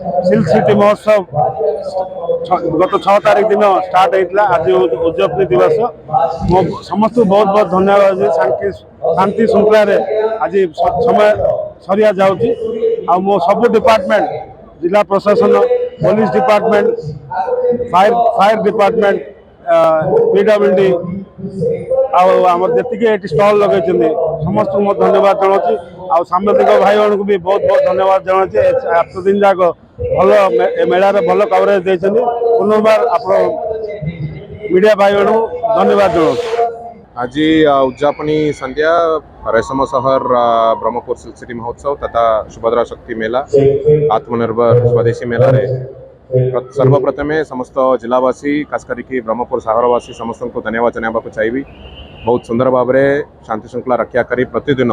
Silk city महोत्सव गत 6 तारीख दिन स्टार्ट होता आज उद्यापनी दिवस मो समस्त बहुत बहुत धन्यवाद शांति श्रृंखला आज समय सरिया जाऊँगी आ मो सब डिपार्टमेंट जिला प्रशासन police department fire department PWD आमर जी स्टल लगे समस्त को धन्यवाद जनाऊँ आ सांबादिक भाई मान को भी बहुत बहुत धन्यवाद जनाऊँ 8 दिन जाक भल मेलार भल कवरेज देते पुनर्बार आप मीडिया भाई मान धन्यवाद जनाऊँ। आज उद्यापनी संध्या रेशम शहर ब्रह्मपुर सिल्क सिटी महोत्सव तथा सुभद्रा शक्ति मेला आत्मनिर्भर स्वदेशी मेला रे सर्वप्रथमे समस्त जिलावासी खास करके ब्रह्मपुर सहरवासी समस्त को धन्यवाद जनावा चाहिए। बहुत सुंदर भाव में शांति श्रृंखला रक्षा करी प्रतिदिन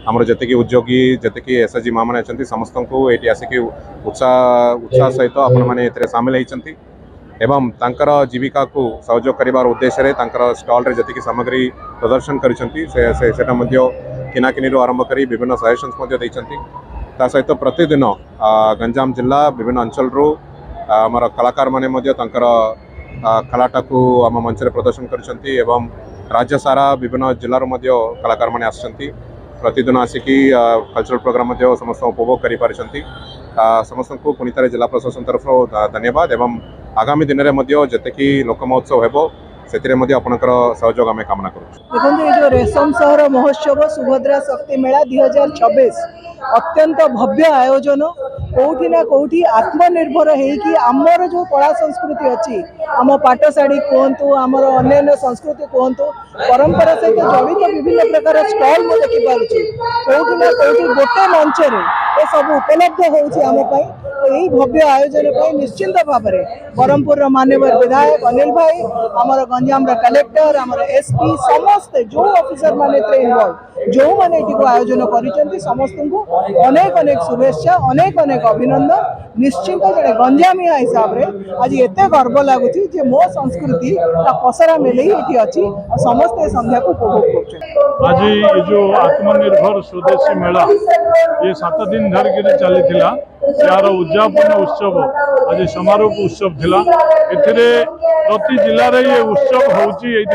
आमर जी उद्योगी जी एसएचजी माँ मैंने अच्छा समस्त को ये आसिक उत्साह सहित आपण मैंने सामिल होती एवं तांकर जीविका को सहयोग करिवार उद्देश्य रे तांकर स्टॉल रे जति सामग्री प्रदर्शन करिसंती सेटा मध्य किनाकिनी आरंभ करी विभिन्न सजेशंस मध्य दैछंती ता सहित प्रतिदिन गंजाम जिला विभिन्न अंचल रो हमर कलाकार माने मध्य तांकर कलाटा को आम मंच रे प्रदर्शन करिसंती एवं राज्य सारा विभिन्न जिल्ला रो मध्य कलाकार माने आसंती प्रतिदिन आसिकी कल्चरल प्रोग्राम मध्य समस्त उपभोग करि पारिसंती समस्त को पुनी तारे जिला प्रशासन तरफ धन्यवाद एवं आगामी दिन में जितेकी लोक महोत्सव हेबो से आपणकर सहयोग आम कामना करूँ। देखो ये जो रेशम शहर महोत्सव सुभद्रा शक्ति मेला 2026 अत्यंत भव्य आयोजन कौटी ना कौटी आत्मनिर्भर होगी आमर जो कला संस्कृति अच्छी आम पाट शाढ़ी कहतु आमर अन्य संस्कृति कहतु परंपरा सहित जड़ित विभिन्न प्रकार स्टल मुझे देखिपुची कौटी ना कौटी गोटे मंच ये सब उपलब्ध होमपाई यही भव्य आयोजन पर निश्चिंत भाव में ब्रह्मपुर माननीय विधायक अनिल भाई आमर गंजाम कलेक्टर आमर एसपी समस्ते जो ऑफिसर माने इनवॉल्व जो मैंने ये आयोजन कर समस्त को अनेक अनेक शुभेच्छा अनेक अनेक अभिनंदन निश्चिंत जड़े गंजामिया हिसाब से आज एत गर्व लगुच मो संस्कृति पसरा मेले ये अच्छी समस्ते संध्या को उपभोग कर। आज ये जो आत्मनिर्भर स्वदेशी मेला ये 7 दिन धरिक चली यार उद्यापन उत्सव आज समारोह उत्सव थिला प्रति जिले में ये उत्सव होची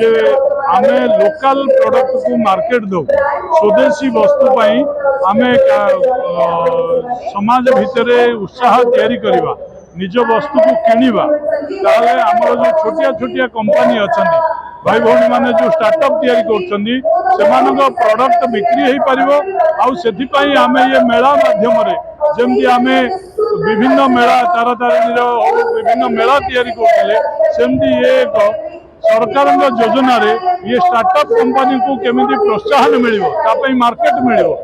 जे आमे लोकल प्रोडक्ट को मार्केट दो स्वदेशी वस्तु पाई आमे समाज भितर उत्साह तैयारी करवा निज वस्तु को किनिबा ताले हमर जो छोटिया छोटिया कंपनी अछंती भाई भौणी माने जो स्टार्टअप तैयारी करछंती सेमानक प्रोडक्ट बिक्री हो पारिबो आउ सेथि पई आमे ये मेला माध्यम रे जेमती आमे विभिन्न मेला तारा तारिणी विभिन्न मेला तैयारी करथिले सेमती ये एक सरकार योजना रे ये स्टार्टअप कंपनी को केमिति प्रोत्साहन मिलिबो ता पई मार्केट मिलिबो।